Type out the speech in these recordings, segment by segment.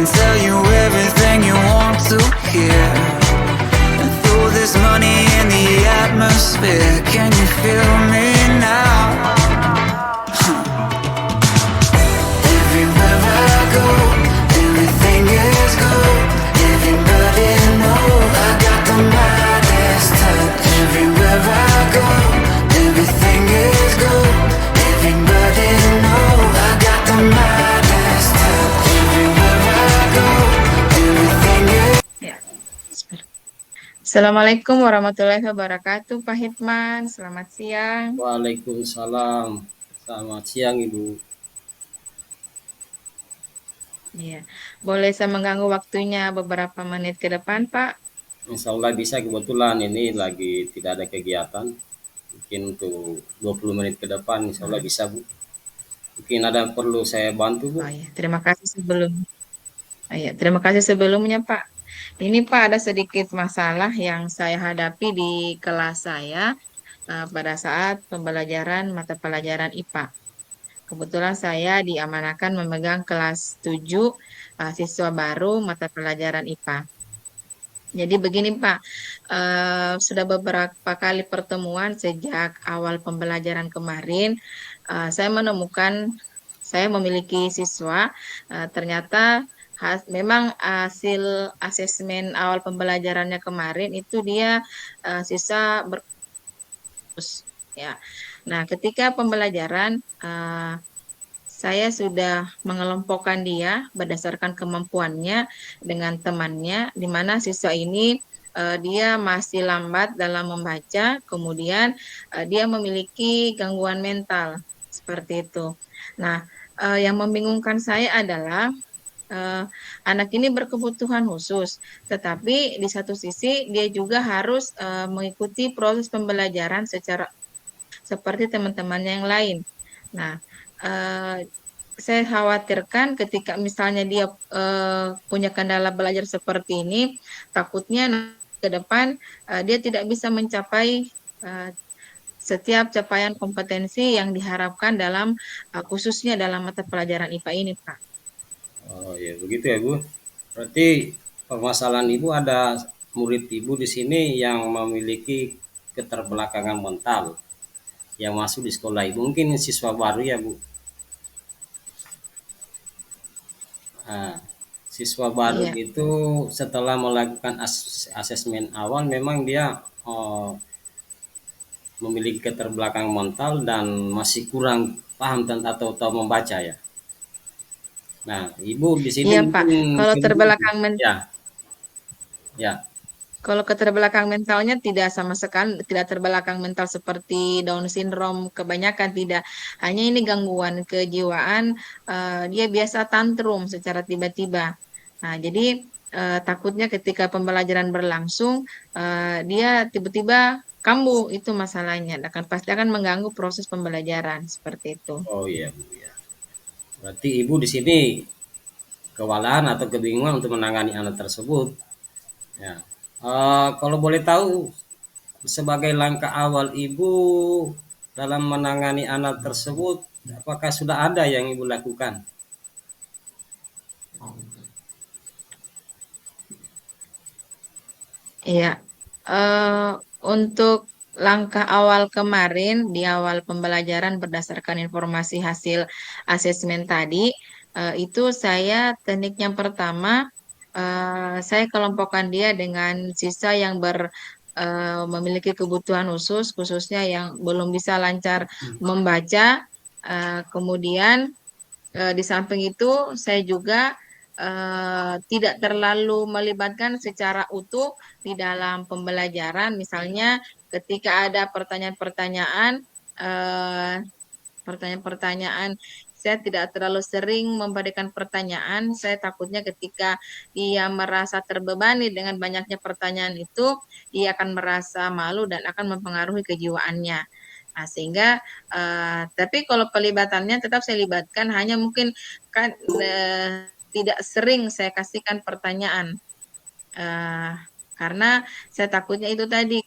and tell you everything you want to hear. And throw this money in the atmosphere. Can you feel me now? Everywhere I go, everything is gold. Everybody know I got the Midas touch. Everywhere I go, everything is gold. Everybody know I got the Midas touch. Everywhere I go, everything is. Ya. Assalamualaikum warahmatullahi wabarakatuh, Pak Hitman. Selamat siang. Waalaikumsalam. Selamat siang, Ibu. Iya. Boleh saya mengganggu waktunya beberapa menit ke depan, Pak? Insya Allah bisa, kebetulan ini lagi tidak ada kegiatan. Mungkin untuk 20 menit ke depan, insya Allah Hmm. bisa, Bu. Mungkin ada perlu saya bantu, Bu. Oh ya, terima kasih terima kasih sebelumnya, Pak. Ini Pak ada sedikit masalah yang saya hadapi di kelas saya pada saat pembelajaran mata pelajaran IPA. Kebetulan saya diamanahkan memegang kelas 7 siswa baru mata pelajaran IPA. Jadi begini Pak, sudah beberapa kali pertemuan sejak awal pembelajaran kemarin, saya menemukan saya memiliki siswa, ternyata memang hasil asesmen awal pembelajarannya kemarin itu dia siswa ya. Nah, ketika pembelajaran saya sudah mengelompokkan dia berdasarkan kemampuannya dengan temannya, di mana siswa ini dia masih lambat dalam membaca, kemudian dia memiliki gangguan mental seperti itu. Nah, yang membingungkan saya adalah anak ini berkebutuhan khusus, tetapi di satu sisi dia juga harus mengikuti proses pembelajaran secara seperti teman-temannya yang lain. Nah, saya khawatirkan ketika misalnya dia punya kendala belajar seperti ini, takutnya ke depan dia tidak bisa mencapai setiap capaian kompetensi yang diharapkan dalam khususnya dalam mata pelajaran IPA ini, Pak. Oh ya, begitu ya, Bu. Berarti permasalahan Ibu ada murid Ibu di sini yang memiliki keterbelakangan mental yang masuk di sekolah Ibu. Mungkin siswa baru ya, Bu. Nah, siswa baru Iya, itu setelah melakukan asesmen awal memang dia memiliki keterbelakangan mental dan masih kurang paham tentang atau tahu membaca ya. Nah, Ibu di sini iya Pak. mungkin Kalau terbelakang ya, ya. Kalau keterbelakang mentalnya tidak sama sekali, tidak terbelakang mental seperti Down syndrome, kebanyakan tidak. Hanya ini gangguan kejiwaan, dia biasa tantrum secara tiba-tiba. Nah, jadi takutnya ketika pembelajaran berlangsung, dia tiba-tiba kambuh, itu masalahnya. Pasti akan mengganggu proses pembelajaran seperti itu. Oh iya, Bu ya. Berarti Ibu di sini kewalahan atau kebingungan untuk menangani anak tersebut. Ya. Kalau boleh tahu sebagai langkah awal Ibu dalam menangani anak tersebut, apakah sudah ada yang Ibu lakukan? Iya, eh, untuk langkah awal kemarin di awal pembelajaran berdasarkan informasi hasil asesmen tadi, itu saya teknik yang pertama, saya kelompokkan dia dengan siswa yang memiliki kebutuhan khusus, khususnya yang belum bisa lancar membaca. Kemudian di samping itu, saya juga tidak terlalu melibatkan secara utuh di dalam pembelajaran. Misalnya, ketika ada pertanyaan-pertanyaan, eh, pertanyaan-pertanyaan, saya tidak terlalu sering memberikan pertanyaan. Saya takutnya ketika dia merasa terbebani dengan banyaknya pertanyaan itu, dia akan merasa malu dan akan mempengaruhi kejiwaannya. Nah, sehingga tapi kalau pelibatannya tetap saya libatkan, hanya mungkin kan tidak sering saya kasihkan pertanyaan. Eh, Karena saya takutnya itu tadi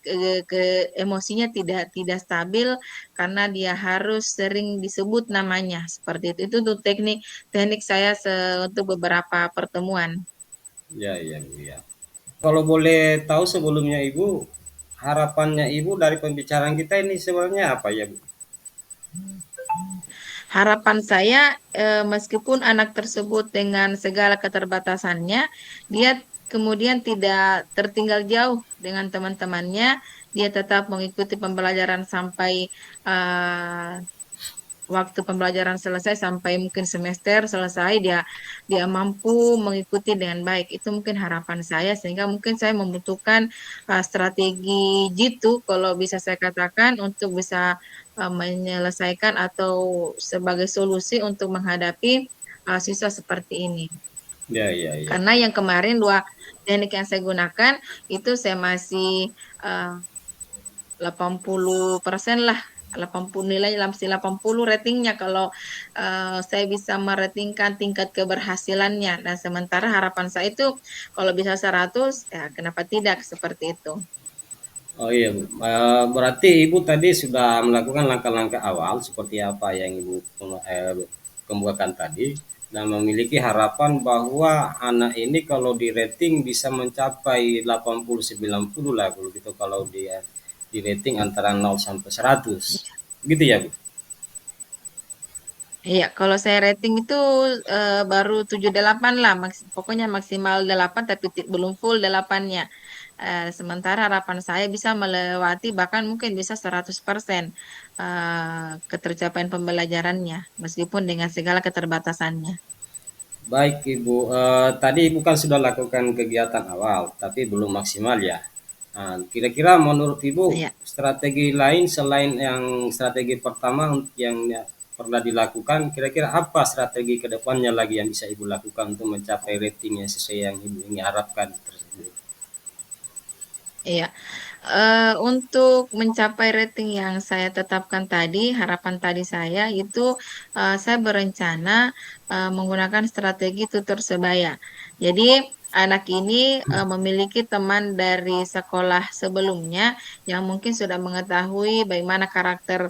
emosinya tidak stabil karena dia harus sering disebut namanya seperti itu. Itu untuk teknik teknik saya untuk beberapa pertemuan. Ya, iya Bu ya. Kalau boleh tahu sebelumnya Ibu, harapannya Ibu dari pembicaraan kita ini sebenarnya apa ya Bu? Harapan saya, meskipun anak tersebut dengan segala keterbatasannya, dia kemudian tidak tertinggal jauh dengan teman-temannya, dia tetap mengikuti pembelajaran sampai eh, waktu pembelajaran selesai sampai mungkin semester selesai dia dia mampu mengikuti dengan baik. Itu mungkin harapan saya sehingga mungkin saya membutuhkan strategi jitu kalau bisa saya katakan untuk bisa menyelesaikan atau sebagai solusi untuk menghadapi siswa seperti ini. Ya, iya, iya. Karena yang kemarin dua teknik yang saya gunakan itu saya masih eh, 80% lah, 80 nilai masih 80 ratingnya kalau saya bisa meratingkan tingkat keberhasilannya. Dan sementara harapan saya itu kalau bisa 100 ya kenapa tidak seperti itu. Oh iya Bu. Berarti Ibu tadi sudah melakukan langkah-langkah awal seperti apa yang Ibu kemukakan tadi dan memiliki harapan bahwa anak ini kalau di rating bisa mencapai 80-90 lah kalau gitu kalau dia di rating antara 0 sampai 100. Gitu ya Bu. Iya, kalau saya rating itu baru 78 lah, pokoknya maksimal 8 tapi belum full 8-nya. Sementara harapan saya bisa melewati bahkan mungkin bisa 100% ketercapaian pembelajarannya, meskipun dengan segala keterbatasannya. Baik Ibu, tadi Ibu kan sudah lakukan kegiatan awal, tapi belum maksimal ya. Nah, kira-kira menurut Ibu Iya. strategi lain selain yang strategi pertama yang pernah dilakukan, kira-kira apa strategi kedepannya lagi yang bisa Ibu lakukan untuk mencapai rating yang sesuai yang Ibu ingin harapkan tersebut? Iya, untuk mencapai rating yang saya tetapkan tadi, harapan tadi saya itu saya berencana menggunakan strategi tutor sebaya. Jadi anak ini memiliki teman dari sekolah sebelumnya yang mungkin sudah mengetahui bagaimana karakter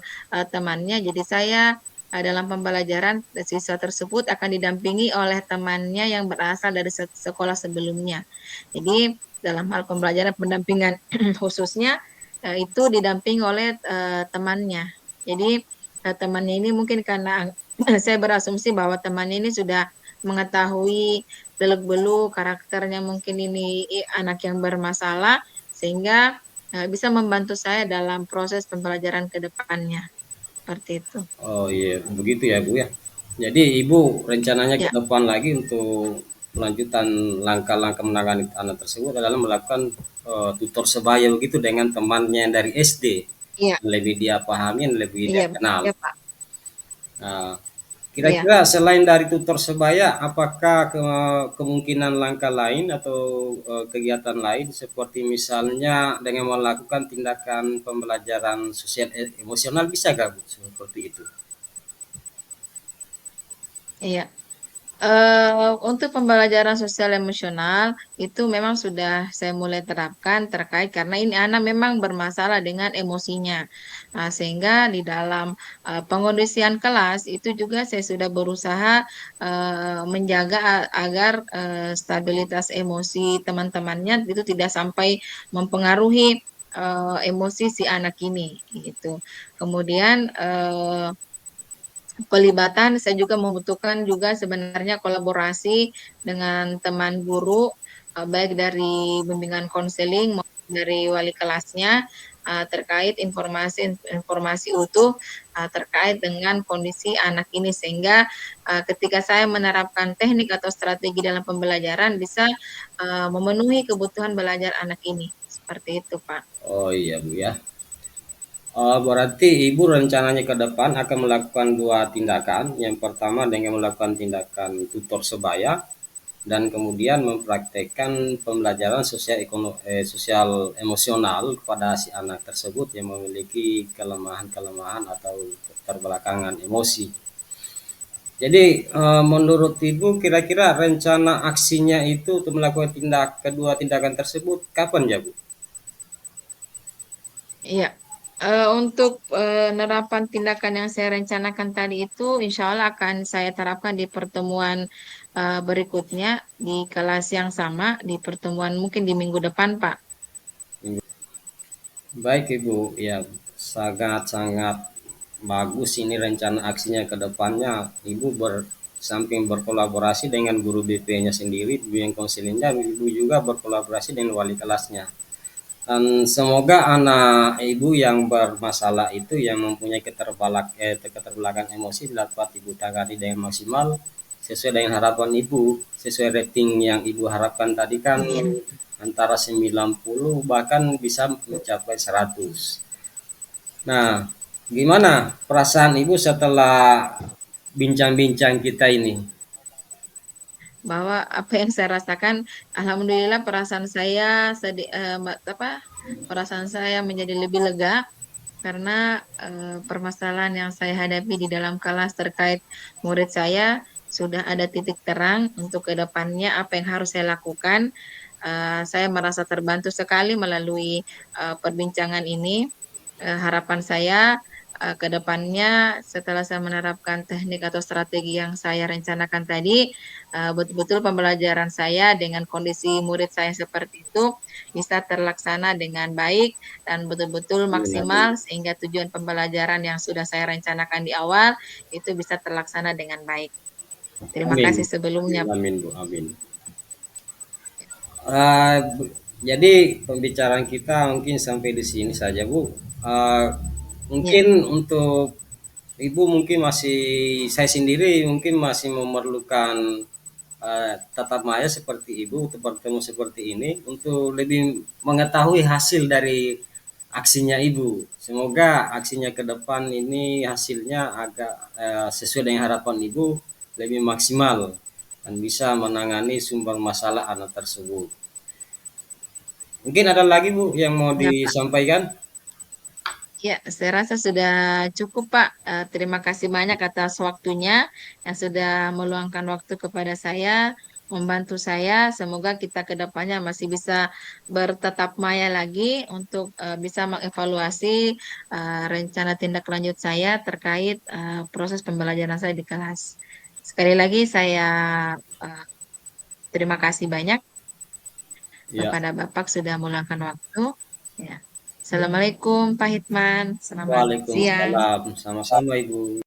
temannya. Jadi saya dalam pembelajaran siswa tersebut akan didampingi oleh temannya yang berasal dari sekolah sebelumnya. Jadi dalam hal pembelajaran pendampingan khususnya itu didampingi oleh temannya. Jadi temannya ini mungkin karena saya berasumsi bahwa temannya ini sudah mengetahui beluk-beluk karakternya mungkin ini anak yang bermasalah sehingga bisa membantu saya dalam proses pembelajaran ke depannya. Seperti itu. Oh iya, begitu ya Bu ya. Jadi Ibu rencananya ke Ya, depan lagi untuk melanjutkan langkah-langkah menangani anak tersebut adalah melakukan tutor sebaya begitu dengan temannya yang dari SD. iya, Lebih dia pahami, lebih dia iya, kenal. ya, Pak. Nah, Iya. kira-kira selain dari tutor sebaya, apakah kemungkinan langkah lain atau kegiatan lain seperti misalnya dengan melakukan tindakan pembelajaran sosial emosional bisa gak Bu? Seperti itu? Iya. Untuk pembelajaran sosial emosional itu memang sudah saya mulai terapkan terkait karena ini anak memang bermasalah dengan emosinya. Sehingga di dalam pengondisian kelas itu juga saya sudah berusaha menjaga agar stabilitas emosi teman-temannya itu tidak sampai mempengaruhi emosi si anak ini gitu. Kemudian pelibatan saya juga membutuhkan juga sebenarnya kolaborasi dengan teman guru baik dari bimbingan konseling maupun dari wali kelasnya terkait informasi utuh terkait dengan kondisi anak ini sehingga ketika saya menerapkan teknik atau strategi dalam pembelajaran bisa memenuhi kebutuhan belajar anak ini. Seperti itu, Pak. Oh iya Bu ya. Berarti Ibu rencananya ke depan akan melakukan dua tindakan. Yang pertama dengan melakukan tindakan tutor sebaya dan kemudian mempraktekkan pembelajaran sosial emosional kepada si anak tersebut yang memiliki kelemahan-kelemahan atau keterbelakangan emosi. Jadi menurut Ibu kira-kira rencana aksinya itu untuk melakukan kedua tindakan tersebut kapan ya Bu? Iya, untuk penerapan tindakan yang saya rencanakan tadi itu, insya Allah akan saya terapkan di pertemuan berikutnya di kelas yang sama, di pertemuan mungkin di minggu depan, Pak. Baik Ibu, ya sangat-sangat bagus ini rencana aksinya ke depannya. Ibu samping berkolaborasi dengan guru BP-nya sendiri, bimbingan konselingnya, Ibu juga berkolaborasi dengan wali kelasnya. Dan semoga anak Ibu yang bermasalah itu yang mempunyai keterbelakangan emosi dapat Ibu tangani dengan maksimal sesuai dengan harapan Ibu, sesuai rating yang Ibu harapkan tadi kan Amin. antara 90 bahkan bisa mencapai 100. Nah, gimana perasaan Ibu setelah bincang-bincang kita ini? Bahwa apa yang saya rasakan, alhamdulillah perasaan saya perasaan saya menjadi lebih lega karena permasalahan yang saya hadapi di dalam kelas terkait murid saya sudah ada titik terang untuk ke depannya apa yang harus saya lakukan. Saya merasa terbantu sekali melalui perbincangan ini. Harapan saya ke depannya setelah saya menerapkan teknik atau strategi yang saya rencanakan tadi, betul-betul pembelajaran saya dengan kondisi murid saya seperti itu bisa terlaksana dengan baik dan betul-betul Amin, amin. maksimal sehingga tujuan pembelajaran yang sudah saya rencanakan di awal itu bisa terlaksana dengan baik. Terima Amin. kasih sebelumnya. Amin, Bu. Amin. Eh, jadi pembicaraan kita mungkin sampai di sini saja, Bu. Ya, Mungkin untuk Ibu mungkin masih saya sendiri mungkin masih memerlukan tatap maya seperti Ibu untuk bertemu seperti ini untuk lebih mengetahui hasil dari aksinya Ibu. Semoga aksinya ke depan ini hasilnya agak sesuai dengan harapan Ibu lebih maksimal dan bisa menangani sumber masalah anak tersebut. Mungkin ada lagi Bu yang mau ya Pak. disampaikan? Ya, saya rasa sudah cukup Pak. Terima kasih banyak atas waktunya yang sudah meluangkan waktu kepada saya, membantu saya. Semoga kita ke depannya masih bisa bertetap maya lagi untuk bisa mengevaluasi rencana tindak lanjut saya terkait proses pembelajaran saya di kelas. Sekali lagi saya uh, terima kasih banyak Ya. kepada Bapak sudah meluangkan waktu. Ya. Assalamualaikum Pak Hitman, selamat siang. Waalaikumsalam. Sama-sama Ibu.